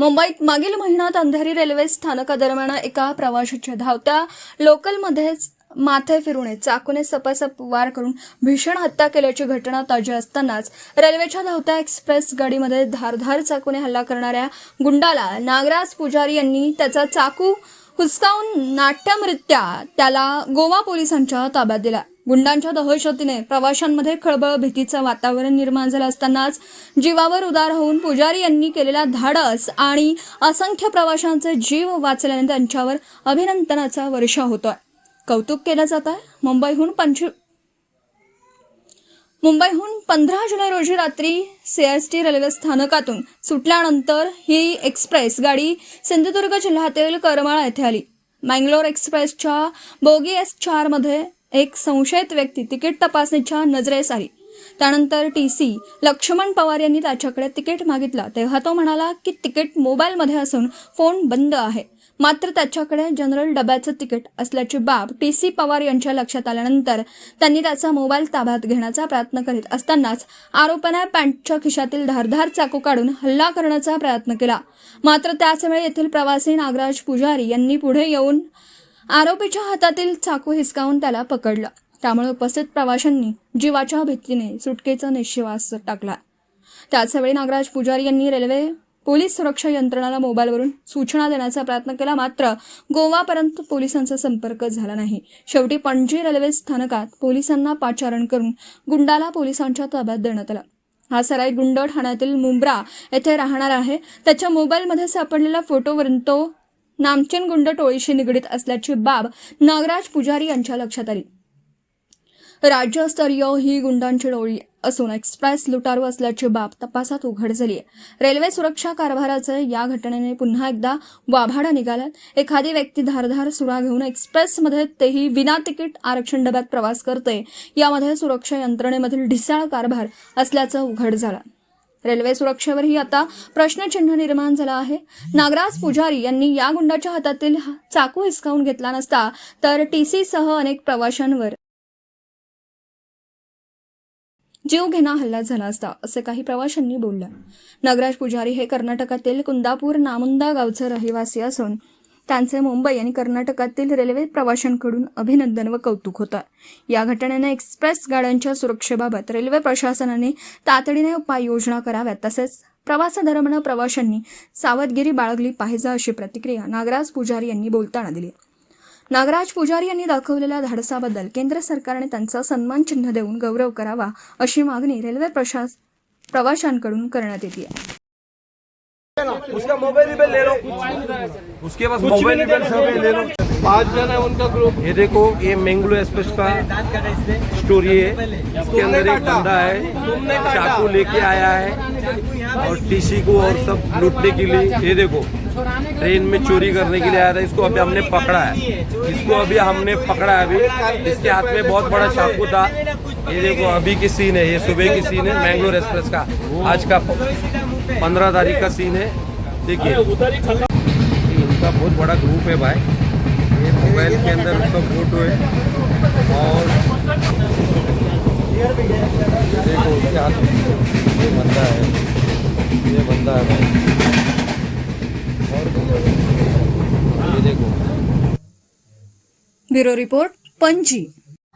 मुंबईत मागील महिन्यात अंधेरी रेल्वे स्थानकादरम्यान एका प्रवाशाच्या धावत्या लोकलमध्येच माथे फिरून चाकूने सपासप वार करून भीषण हत्या केल्याची घटना ताजी असतानाच रेल्वेच्या धावत्या एक्सप्रेस गाडीमध्ये धारधार चाकूने हल्ला करणाऱ्या गुंडाला नागराज पुजारी यांनी त्याचा चाकू हुसकावून नाट्यमरित्या त्याला गोवा पोलिसांच्या ताब्यात दिला। गुंडांच्या दहशतीने प्रवाशांमध्ये खळबळ भीतीचं वातावरण निर्माण झालं असतानाच जीवावर उदार होऊन पुजारी यांनी केलेला धाडस आणि असंख्य प्रवाशांचे जीव वाचल्याने त्यांच्यावर अभिनंदनाचा वर्षाव होतोय, कौतुक केलं जात आहे। मुंबईहून 15 जुलै रोजी रात्री सीएसटी रेल्वे स्थानकातून सुटल्यानंतर ही एक्सप्रेस गाडी सिंधुदुर्ग जिल्ह्यातील करमाळा येथे आली। मंगलोर एक्सप्रेसच्या बोगी S4 मध्ये एक संशयित व्यक्ती तिकीट तपासणीच्या नजरेस आली। त्यानंतर टीसी लक्ष्मण पवार यांनी त्याच्याकडे तिकीट मागितलं तेव्हा तो म्हणाला की तिकीट मोबाईलमध्ये असून फोन बंद आहे। मात्र त्याच्याकडे जनरल डब्याचं तिकीट असल्याची बाब टीसी पवार यांच्या लक्षात आल्यानंतर त्यांनी त्याचा मोबाईल ताब्यात घेण्याचा प्रयत्न करीत असतानाच आरोपीने पॅन्टच्या खिशातील धारधार चाकू काढून हल्ला करण्याचा प्रयत्न केला। मात्र त्याच वेळी येथील प्रवासी नागराज पुजारी यांनी पुढे येऊन आरोपीच्या हातातील चाकू हिसकावून त्याला पकडलं। त्यामुळे उपस्थित प्रवाशांनी जीवाच्या भीतीने सुटकेचा निश्वास टाकला। त्याचवेळी नागराज पुजारी यांनी रेल्वे पोलीस सुरक्षा यंत्रणाला मोबाईलवरून सूचना देण्याचा प्रयत्न केला, मात्र गोवापर्यंत पोलिसांचा संपर्क झाला नाही। शेवटी पणजी रेल्वे स्थानकात पोलिसांना पाचारण करून गुंडाला पोलिसांच्या ताब्यात देण्यात आला। हा सराईत गुंड ठाण्यातील मुंब्रा येथे राहणार आहे। त्याच्या मोबाईलमध्ये सापडलेल्या फोटोवरून तो नामचीन गुंड टोळीशी निगडीत असल्याची बाब नागराज पुजारी यांच्या लक्षात आली। राज्यस्तरीय ही गुंडांची टोळी असून एक्सप्रेस लुटारू असल्याची बाब तपासात उघड झाली आहे। रेल्वे सुरक्षा कारभाराचे या घटनेने पुन्हा एकदा वाभाडा निघाला। एखादी व्यक्ती धारधार सुरा घेऊन एक्सप्रेसमध्ये तेही विना तिकीट आरक्षण डब्यात प्रवास करते, यामध्ये सुरक्षा यंत्रणेमधील ढिसाळ कारभार असल्याचं उघड झालं। रेल्वे सुरक्षेवरही आता प्रश्नचिन्ह निर्माण झाला आहे। नागराज पुजारी यांनी या गुंडाच्या हातातील चाकू हिसकावून घेतला नसता तर टीसी सह अनेक प्रवाशांवर जीवघेणा हल्ला झाला असता, असे काही प्रवाशांनी बोलले। नागराज पुजारी हे कर्नाटकातील कुंदापूर नामुंदा गावचे रहिवासी असून त्यांचे मुंबई आणि कर्नाटकातील रेल्वे प्रवाशांकडून अभिनंदन व कौतुक होतं। या घटनेने एक्सप्रेस गाड्यांच्या सुरक्षेबाबत रेल्वे प्रशासनाने तातडीने उपाययोजना कराव्यात, तसेच प्रवासादरम्यान प्रवाशांनी सावधगिरी बाळगली पाहिजे, अशी प्रतिक्रिया नागराज पुजारी यांनी बोलताना दिली। नागराज पुजारी यांनी दाखवलेल्या धाडसाबद्दल केंद्र सरकारने त्यांचा सन्मान चिन्ह देऊन गौरव करावा, अशी मागणी रेल्वे प्रवाशांकडून करण्यात येते। उसका मोबाइल भी ले लो, उसके पास मोबाइल भी ले लो। 5 जन है उनका ग्रुप। ये देखो, ये मंगलोर एक्सप्रेस का स्टोरी है। इसके अंदर एक बंदा है, चाकू लेके आया है और टीसी को और सब लूटने के लिए। ये देखो, ट्रेन में चोरी करने के लिए आया था। इसको अभी हमने पकड़ा है, अभी इसके हाथ में बहुत बड़ा चाकू था। ये देखो, अभी की सीन है, ये सुबह की सीन है मंगलोर एक्सप्रेस का, आज का 15 तारीख का सीन है। देखिए, उनका बहुत बड़ा ग्रुप है भाई। ये मोबाइल के अंदर उसका फोटो है और देखो उसके हाथ में ये बंदा है, भाई। और ये देखो। Bureau report, Panaji.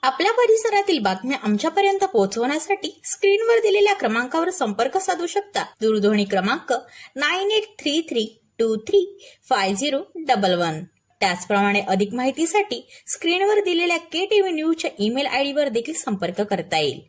आपल्या परिसरातील बातम्या आमच्यापर्यंत पोहोचवण्यासाठी स्क्रीनवर दिलेल्या क्रमांकावर संपर्क साधू शकता। दूरध्वनी क्रमांक 9833235011। त्याचप्रमाणे अधिक माहितीसाठी स्क्रीनवर दिलेल्या KTV न्यूजच्या ईमेल आयडीवर देखील संपर्क करता येईल।